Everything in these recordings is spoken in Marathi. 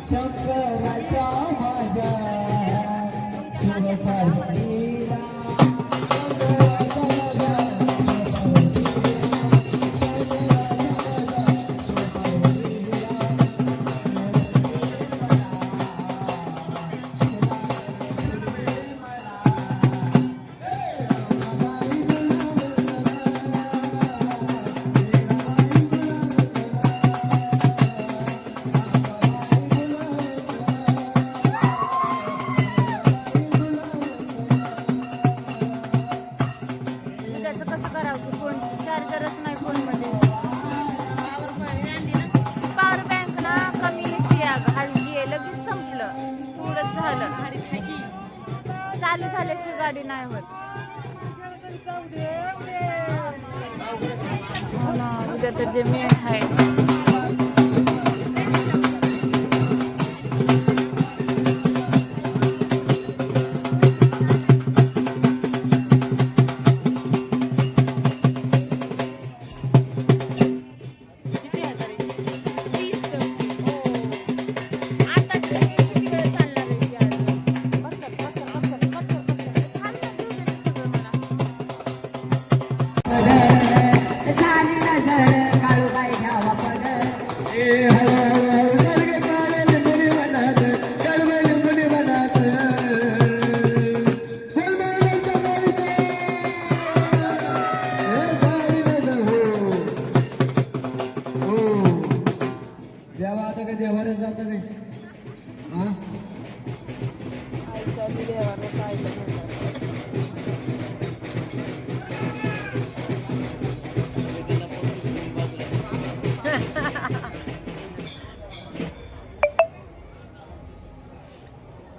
शंकराच्या माझ्या शिवपार्वतीला चालू झाल्याशी गाडी नाही होत. हो ना, उद्या तर जे मेन आहे.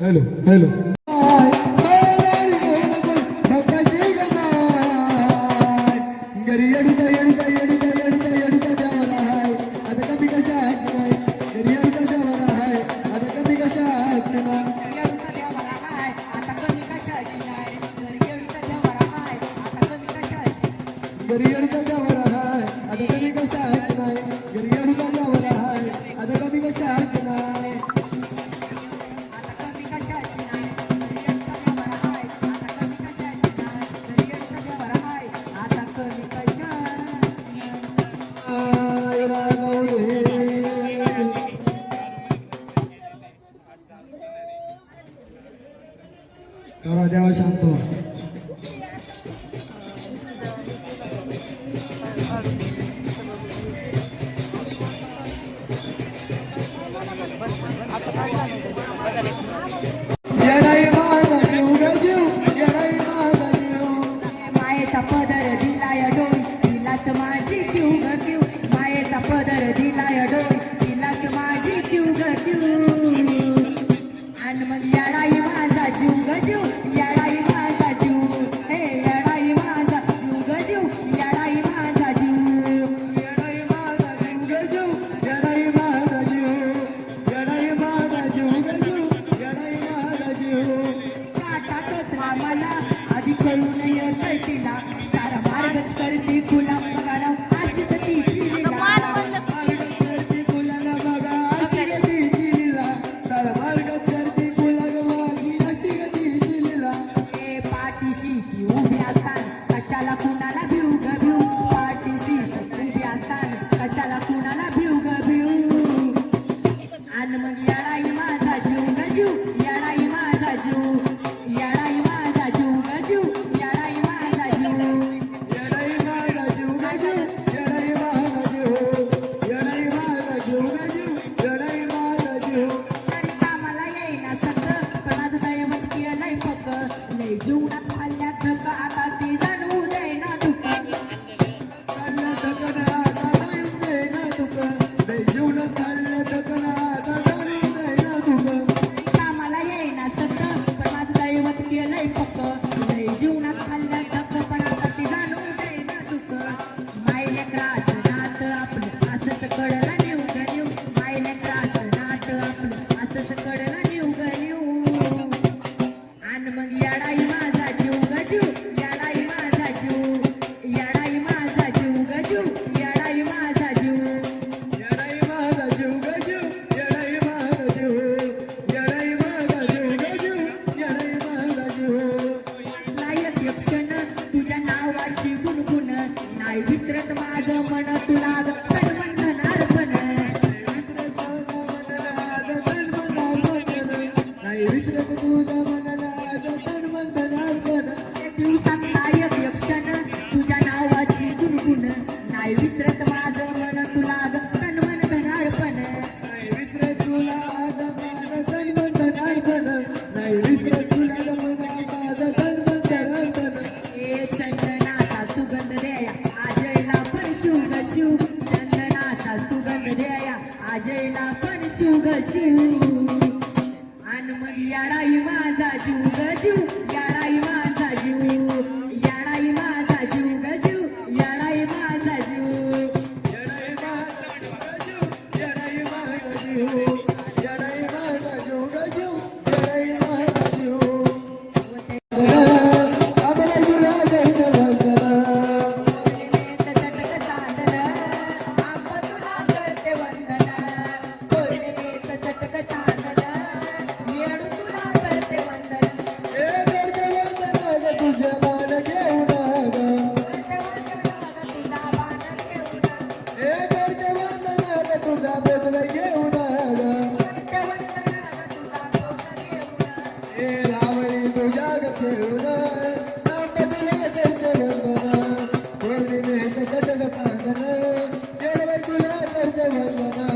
हॅलो हॅलो देवा शांत मायेचा पदर दिलाय डोल तिलाच माझी क्यू ग क्यू मायेचा पदर दिलाय डोल तिलाच माझी क्यू ग क्यू आणि मग याडाई माझा जीव ग जीव याडाई माझा जीव हे याडाई माझा जीव ग जीव याडाई माझा जीव याडाई माझा जीव ग जीव याडाई माझा जीव याडाई माझा जीव ग जीव याडाई माझा जीव काटा कचरा मला आधी कळून येतंय तिला तारा मार्ग करती फुला बघा अशीच तिची लीला मार्ग करती फुला बघा अशी तिची लीला तारा मार्ग करती फुला बघा अशी तिची लीला ए पाठीशी ती उभी असताना कशाला कुणाला भिऊ ग भिऊ पाठीशी उभी असताना कशाला कुणाला भिऊ ग भिऊ आणि मग याडाई माझा जीव ग जीव याडाई माझा जीव याडाई माझा जीव ग जीव याडाई माझा जीव येडाई माझा जीव ग जीव येडाई माझा जीव येडाई माझा जीव ग जीव येडाई माझा जीव तरी कामाला येईना सगळं पण माझं दैवत केलंय पक लय जीवनात हल्ल्यात धक आता ती जाणू देईना दुःख आता येऊन दे ना तुका आजयला पण शिव ग शिव आणि मग याडाई माझा जीव ग जीव याडाई माझा जीव याडाई माझा जीव ग जीव याडाई माझा जीव येडाई माझा जीव येडाई माझा जीव येडाई माझा जीव ग जीव येडाई माझा जीव आपल्या जीवाचे वंदन तुझे मान घेऊन हे करते वंदन तुझा बेदर घेऊन हे रावळी तुझ्या घेऊन तुला करते वंदन पौर्णिमेचं चटक चांदन येडवै तुला करते वंदन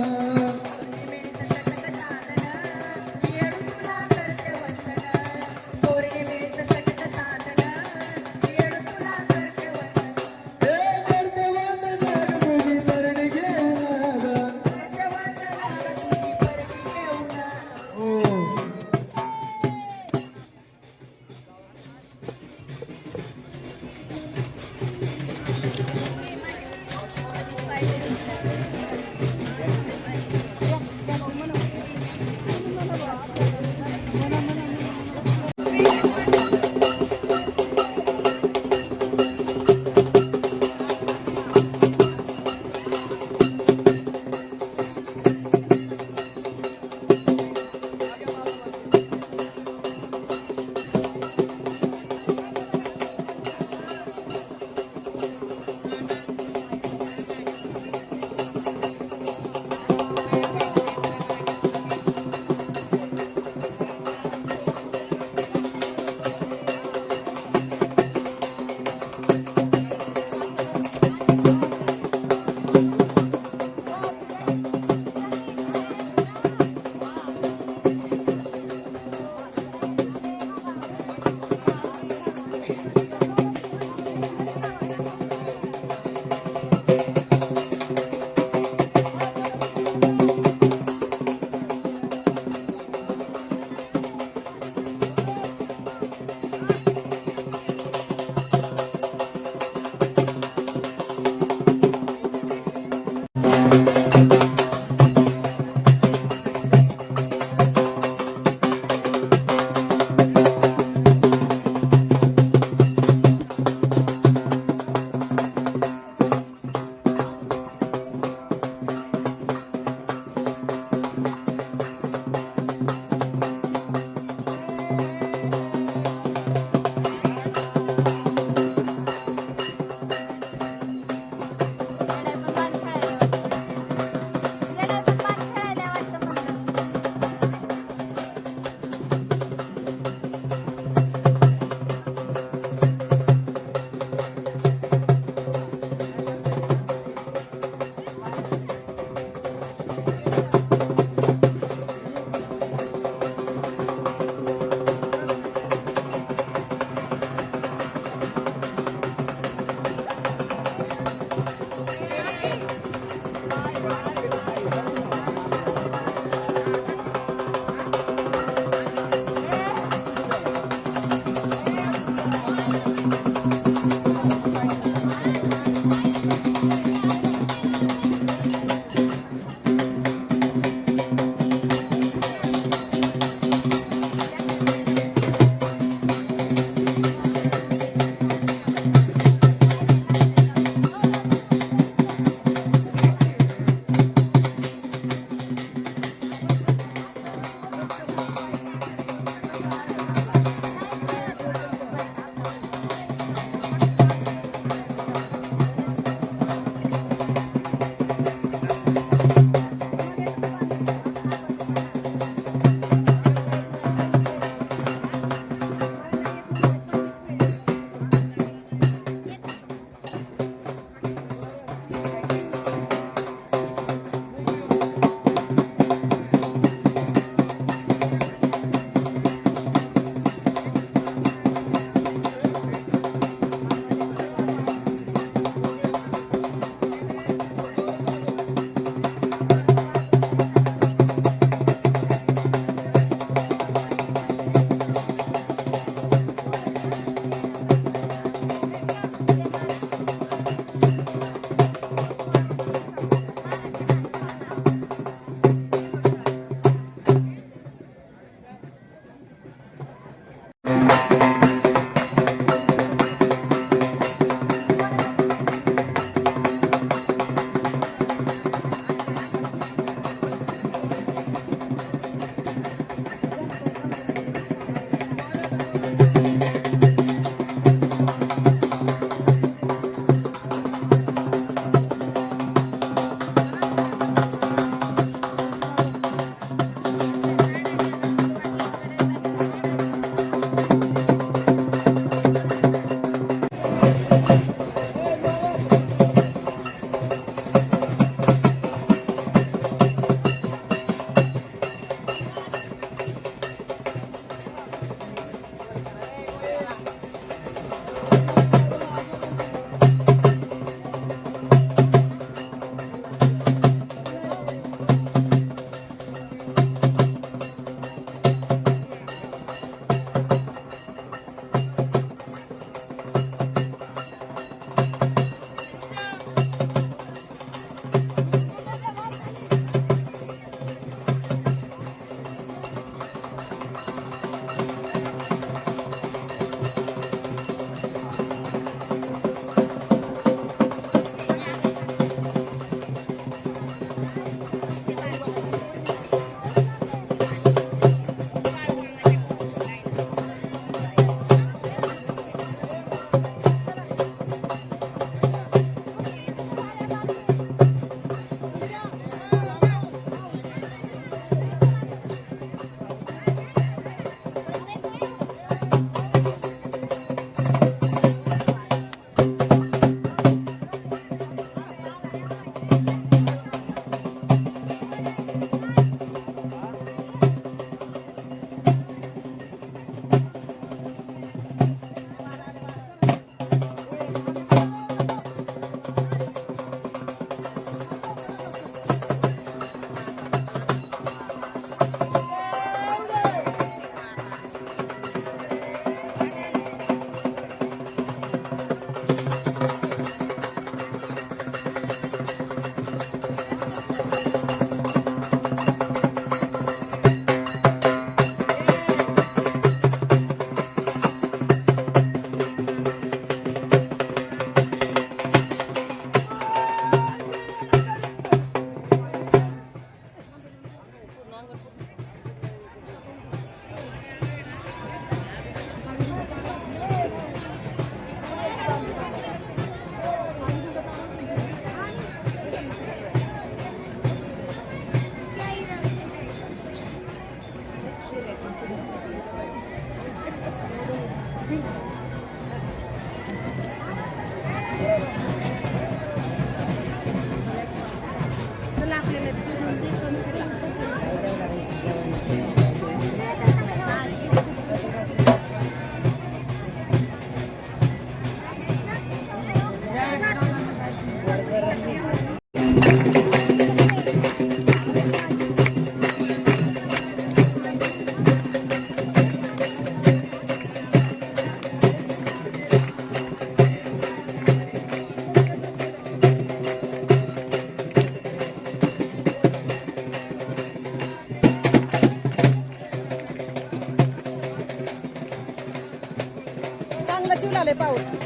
चांगलं चिवलाले पाऊस.